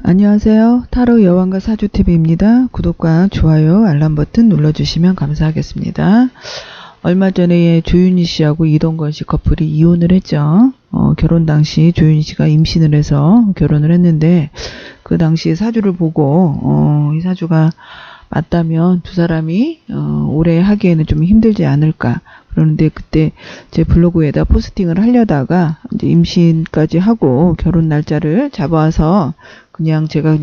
안녕하세요. 타로 여왕과 사주TV입니다. 구독과 좋아요, 알람 버튼 눌러주시면 감사하겠습니다. 얼마 전에 조윤희 씨하고 이동건 씨 커플이 이혼을 했죠. 결혼 당시 조윤희 씨가 임신을 해서 결혼을 했는데, 그 당시에 사주를 보고 이 사주가 맞다면 두 사람이 오래 하기에는 좀 힘들지 않을까. 그러는데 그때 제 블로그에다 포스팅을 하려다가 이제 임신까지 하고 결혼 날짜를 잡아서 제가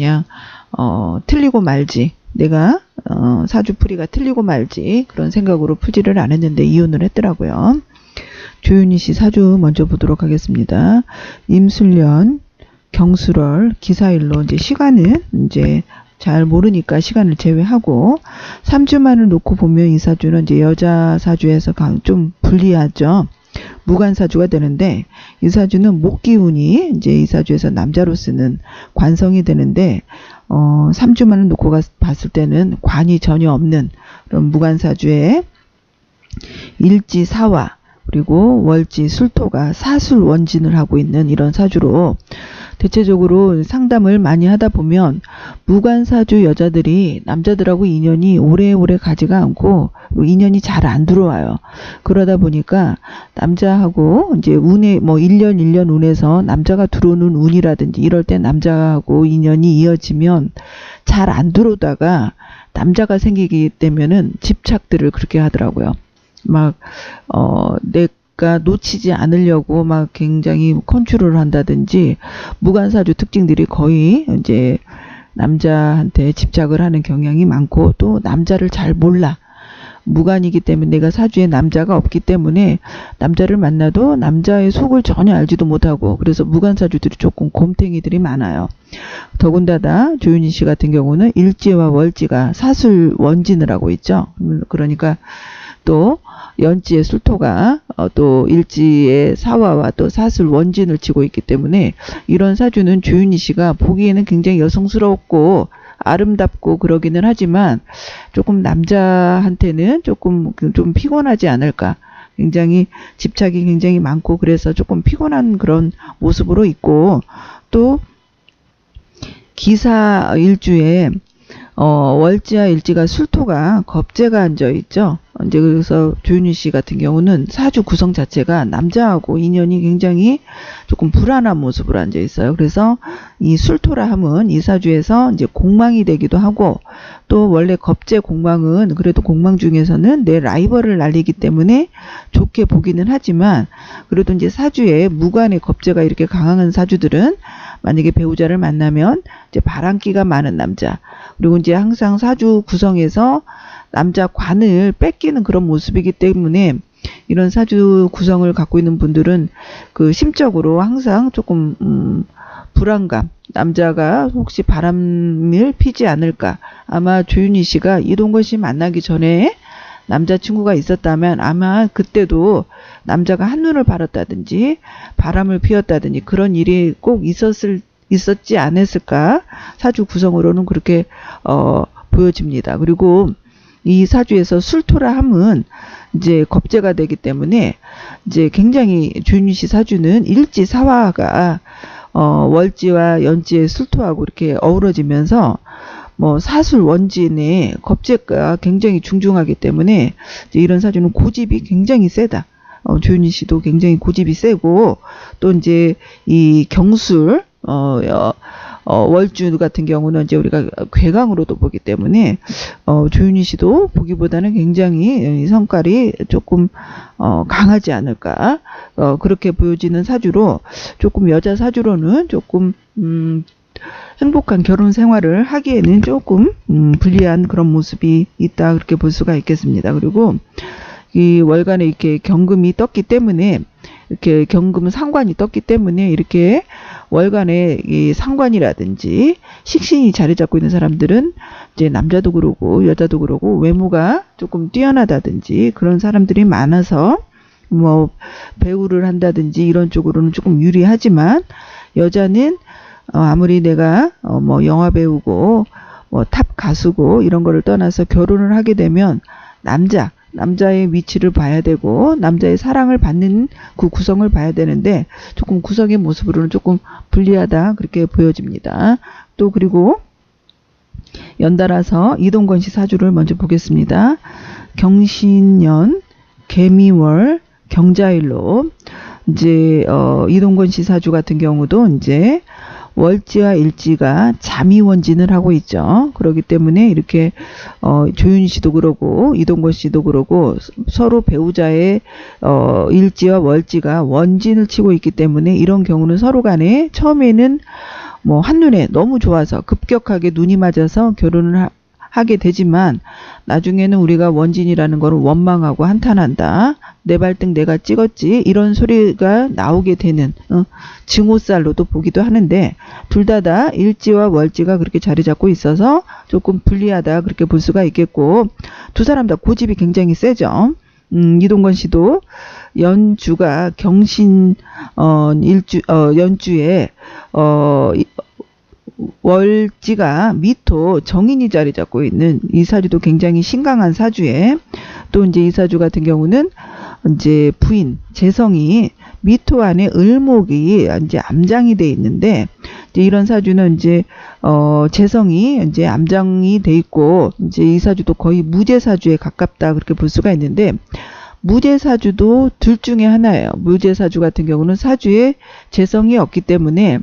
틀리고 말지, 내가 사주풀이가 틀리고 말지 그런 생각으로 풀지를 안 했는데 이혼을 했더라고요. 조윤희 씨 사주 먼저 보도록 하겠습니다. 임술년, 경술월, 기사일로 이제 시간은 이제 잘 모르니까 시간을 제외하고 3주만을 놓고 보면 이 사주는 이제 여자 사주에서 좀 불리하죠. 무관사주가 되는데, 이 사주는 목기운이 이제 이 사주에서 남자로 쓰는 관성이 되는데 3주만을 놓고 봤을 때는 관이 전혀 없는 그런 무관사주에 일지 사화 그리고 월지 술토가 사술 원진을 하고 있는 이런 사주로, 대체적으로 상담을 많이 하다 보면 무관사주 여자들이 남자들하고 인연이 오래오래 가지가 않고 인연이 잘 안 들어와요. 그러다 보니까 남자하고 이제 운에 1년 1년 운에서 남자가 들어오는 운이라든지 이럴 때 남자하고 인연이 이어지면 잘 안 들어오다가 남자가 생기게 되면은 집착들을 그렇게 하더라고요. 내가 놓치지 않으려고 굉장히 컨트롤을 한다든지, 무관사주 특징들이 거의 이제 남자한테 집착을 하는 경향이 많고, 또 남자를 잘 몰라. 무관이기 때문에, 내가 사주에 남자가 없기 때문에 남자를 만나도 남자의 속을 전혀 알지도 못하고, 그래서 무관사주들이 조금 곰탱이들이 많아요. 더군다나 조윤희 씨 같은 경우는 일지와 월지가 사술 원진을 하고 있죠. 그러니까 또 연지의 술토가 또 일지의 사화와 또 사술 원진을 치고 있기 때문에, 이런 사주는 조윤희 씨가 보기에는 굉장히 여성스럽고 아름답고 그러기는 하지만 조금 남자한테는 좀 피곤하지 않을까. 굉장히 집착이 굉장히 많고 그래서 조금 피곤한 그런 모습으로 있고, 또 기사 일주에 월지와 일지가 술토가 겁재가 앉아 있죠. 이제 그래서 조윤희 씨 같은 경우는 사주 구성 자체가 남자하고 인연이 굉장히 조금 불안한 모습으로 앉아 있어요. 그래서 이 술토라 함은 이 사주에서 이제 공망이 되기도 하고, 또 원래 겁재 공망은 그래도 공망 중에서는 내 라이벌을 날리기 때문에 좋게 보기는 하지만, 그래도 이제 사주에 무관의 겁재가 이렇게 강한 사주들은 만약에 배우자를 만나면 이제 바람기가 많은 남자, 그리고 이제 항상 사주 구성에서 남자 관을 뺏기는 그런 모습이기 때문에, 이런 사주 구성을 갖고 있는 분들은 그 심적으로 항상 조금 불안감, 남자가 혹시 바람을 피지 않을까. 아마 조윤희 씨가 이동건 씨 만나기 전에 남자친구가 있었다면 아마 그때도 남자가 한눈을 팔았다든지 바람을 피웠다든지 그런 일이 꼭 있었지 않았을까. 사주 구성으로는 그렇게 보여집니다. 그리고 이 사주에서 술토라 함은 이제 겁재가 되기 때문에 이제 굉장히 조윤희 씨 사주는 일지 사화가 월지와 연지의 술토하고 이렇게 어우러지면서 사술 원진의 겁재가 굉장히 중중하기 때문에 이제 이런 사주는 고집이 굉장히 세다. 조윤희 씨도 굉장히 고집이 세고, 또 이제 이 경술 월주 같은 경우는 이제 우리가 괴강으로도 보기 때문에 조윤희 씨도 보기보다는 굉장히 성깔이 조금 강하지 않을까. 그렇게 보여지는 사주로, 조금 여자 사주로는 조금 행복한 결혼 생활을 하기에는 조금 불리한 그런 모습이 있다, 그렇게 볼 수가 있겠습니다. 그리고 이 월간에 이렇게 경금이 떴기 때문에, 이렇게 경금 상관이 떴기 때문에, 이렇게 월간에 이 상관이라든지 식신이 자리 잡고 있는 사람들은 이제 남자도 그러고 여자도 그러고 외모가 조금 뛰어나다든지 그런 사람들이 많아서 배우를 한다든지 이런 쪽으로는 조금 유리하지만, 여자는 아무리 내가 영화 배우고 탑 가수고 이런 거를 떠나서 결혼을 하게 되면 남자의 위치를 봐야 되고 남자의 사랑을 받는 그 구성을 봐야 되는데 조금 구성의 모습으로는 조금 불리하다 그렇게 보여집니다. 또 그리고 연달아서 이동건 씨 사주를 먼저 보겠습니다. 경신년, 개미월, 경자일로 이제 이동건 씨 사주 같은 경우도 이제 월지와 일지가 잠이원진을 하고 있죠. 그렇기 때문에 이렇게 조윤희 씨도 그러고 이동건 씨도 그러고 서로 배우자의 일지와 월지가 원진을 치고 있기 때문에 이런 경우는 서로 간에 처음에는 뭐 한눈에 너무 좋아서 급격하게 눈이 맞아서 결혼을 하게 되지만 나중에는 우리가 원진이라는 거를 원망하고 한탄한다. 내 발등 내가 찍었지. 이런 소리가 나오게 되는 증오살로도 보기도 하는데 둘 다 일지와 월지가 그렇게 자리 잡고 있어서 조금 불리하다 그렇게 볼 수가 있겠고 두 사람 다 고집이 굉장히 세죠. 이동건 씨도 연주가 경신 연주에 월지가 미토 정인이 자리 잡고 있는 이 사주도 굉장히 신강한 사주에 또 이제 이 사주 같은 경우는 이제 부인 재성이 미토 안에 을목이 이제 암장이 돼 있는데 이제 이런 사주는 이제 재성이 이제 암장이 돼 있고 이제 이 사주도 거의 무재 사주에 가깝다 그렇게 볼 수가 있는데 무재 사주도 둘 중에 하나예요. 무재 사주 같은 경우는 사주에 재성이 없기 때문에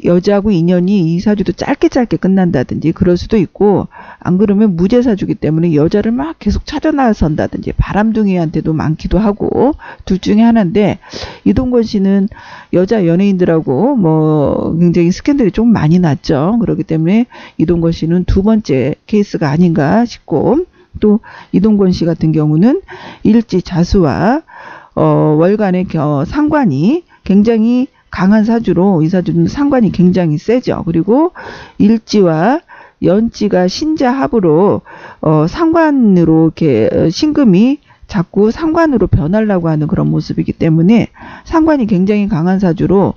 여자하고 인연이 이 사주도 짧게 끝난다든지 그럴 수도 있고 안 그러면 무재사주기 때문에 여자를 막 계속 찾아 나선다든지 바람둥이한테도 많기도 하고 둘 중에 하나인데 이동건 씨는 여자 연예인들하고 뭐 굉장히 스캔들이 좀 많이 났죠. 그렇기 때문에 이동건 씨는 두 번째 케이스가 아닌가 싶고 또 이동건 씨 같은 경우는 일지 자수와 월간의 상관이 굉장히 강한 사주로 이 사주는 상관이 굉장히 세죠. 그리고 일지와 연지가 신자합으로 상관으로 이렇게 신금이 자꾸 상관으로 변하려고 하는 그런 모습이기 때문에 상관이 굉장히 강한 사주로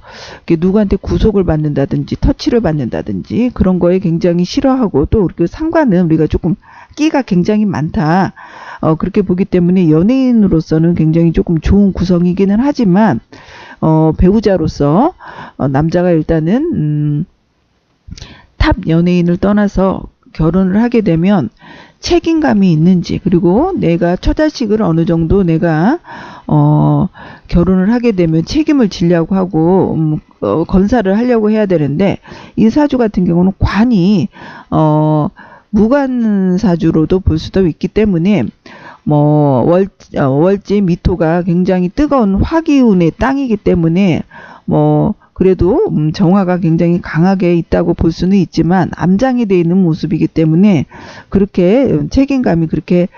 누구한테 구속을 받는다든지 터치를 받는다든지 그런 거에 굉장히 싫어하고 또 그 상관은 우리가 조금 끼가 굉장히 많다. 그렇게 보기 때문에 연예인으로서는 굉장히 조금 좋은 구성이기는 하지만 배우자로서 남자가 일단은 탑 연예인을 떠나서 결혼을 하게 되면 책임감이 있는지 그리고 내가 처자식을 어느 정도 내가 결혼을 하게 되면 책임을 지려고 하고 건사를 하려고 해야 되는데 이 사주 같은 경우는 관이 무관사주로도 볼 수도 있기 때문에 뭐 월지 미토가 굉장히 뜨거운 화기운의 땅이기 때문에 뭐 그래도 정화가 굉장히 강하게 있다고 볼 수는 있지만 암장이 되어 있는 모습이기 때문에 그렇게 책임감이 그렇게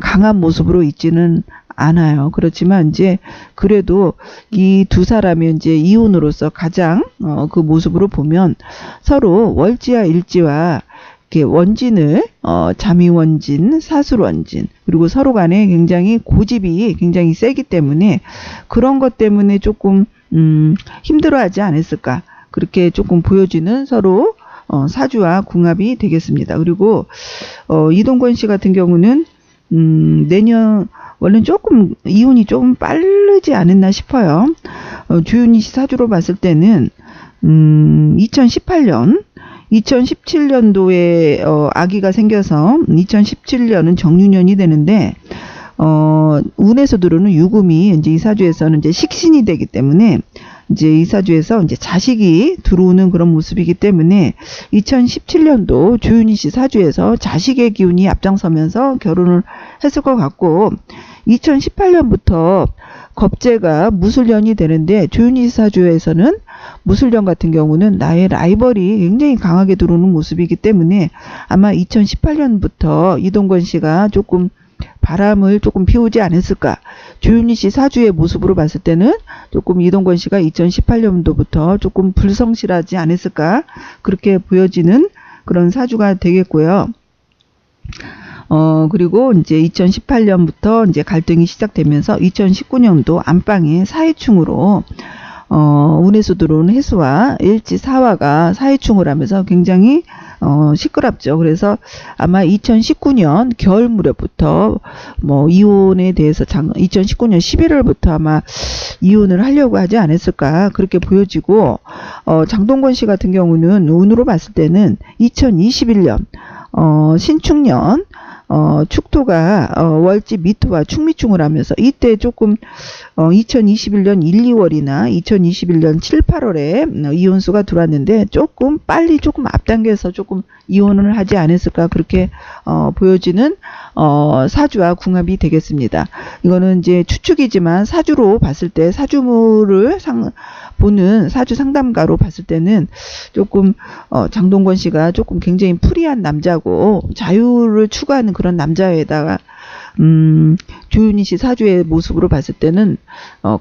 강한 모습으로 있지는 않아요. 그렇지만 이제 그래도 이 두 사람이 이제 이혼으로서 가장 그 모습으로 보면 서로 월지와 일지와 원진을 잠이원진, 사술원진 그리고 서로 간에 굉장히 고집이 굉장히 세기 때문에 그런 것 때문에 조금 힘들어하지 않았을까 그렇게 조금 보여지는 서로 사주와 궁합이 되겠습니다. 그리고 이동건 씨 같은 경우는 내년 원래는 조금 이혼이 좀 빠르지 않았나 싶어요. 조윤희 씨 사주로 봤을 때는 2017년도에 아기가 생겨서 2017년은 정유년이 되는데 운에서 들어오는 유금이 이제 이 사주에서는 이제 식신이 되기 때문에 이제 이 사주에서 이제 자식이 들어오는 그런 모습이기 때문에 2017년도 조윤희 씨 사주에서 자식의 기운이 앞장서면서 결혼을 했을 것 같고 2018년부터 겁재가 무술년이 되는데 조윤희 사주에서는 무술년 같은 경우는 나의 라이벌이 굉장히 강하게 들어오는 모습이기 때문에 아마 2018년부터 이동건 씨가 조금 바람을 조금 피우지 않았을까. 조윤희 씨 사주의 모습으로 봤을 때는 조금 이동건 씨가 2018년도부터 조금 불성실하지 않았을까. 그렇게 보여지는 그런 사주가 되겠고요. 그리고 이제 2018년부터 이제 갈등이 시작되면서 2019년도 안방에 사회충으로 운에서 들어오는 해수와 일지 사화가 사회충을 하면서 굉장히 시끄럽죠. 그래서 아마 2019년 겨울 무렵부터 뭐 이혼에 대해서 2019년 11월부터 아마 이혼을 하려고 하지 않았을까 그렇게 보여지고, 장동건 씨 같은 경우는 운으로 봤을 때는 2021년 신축년 축토가 월지 미토와 축미충을 하면서 이때 조금 2021년 1, 2월이나 2021년 7, 8월에 이혼수가 들어왔는데 조금 빨리 조금 앞당겨서 조금 이혼을 하지 않았을까 그렇게 보여지는 사주와 궁합이 되겠습니다. 이거는 이제 추측이지만 사주로 봤을 때 사주물을 보는 사주 상담가로 봤을 때는 조금 장동건 씨가 조금 굉장히 프리한 남자고 자유를 추구하는 그런 남자에다가 조윤희 씨 사주의 모습으로 봤을 때는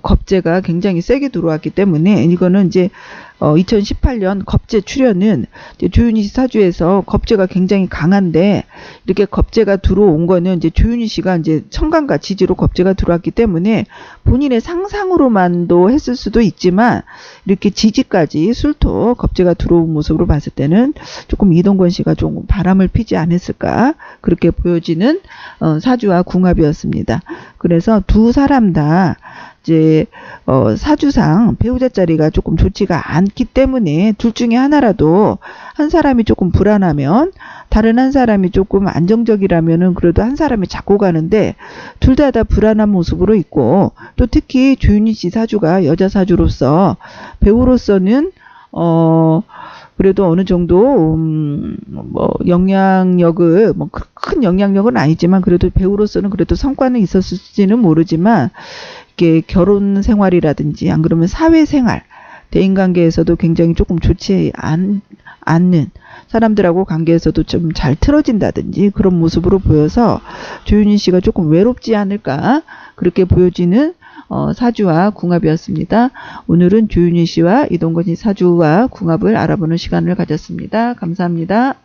겁재가 굉장히 세게 들어왔기 때문에 이거는 이제 2018년 겁재 출현은 이제 조윤희 씨 사주에서 겁재가 굉장히 강한데, 이렇게 겁재가 들어온 거는 이제 조윤희 씨가 이제 천간과 지지로 겁재가 들어왔기 때문에 본인의 상상으로만도 했을 수도 있지만 이렇게 지지까지 술토 겁재가 들어온 모습으로 봤을 때는 조금 이동건 씨가 좀 바람을 피지 않았을까 그렇게 보여지는 사주와 궁합이었습니다. 그래서 두 사람 다 이제 사주상 배우자 자리가 조금 좋지가 않기 때문에 둘 중에 하나라도 한 사람이 조금 불안하면 다른 한 사람이 조금 안정적이라면은 그래도 한 사람이 잡고 가는데 둘 다 불안한 모습으로 있고, 또 특히 조윤희 씨 사주가 여자 사주로서 배우로서는 그래도 어느 정도 뭐 영향력을 뭐 큰 영향력은 아니지만 그래도 배우로서는 그래도 성과는 있었을지는 모르지만 이게 결혼 생활이라든지 안 그러면 사회 생활, 대인 관계에서도 굉장히 조금 좋지 않는, 사람들하고 관계에서도 좀 잘 틀어진다든지 그런 모습으로 보여서 조윤희 씨가 조금 외롭지 않을까 그렇게 보여지는 사주와 궁합이었습니다. 오늘은 조윤희 씨와 이동건 씨 사주와 궁합을 알아보는 시간을 가졌습니다. 감사합니다.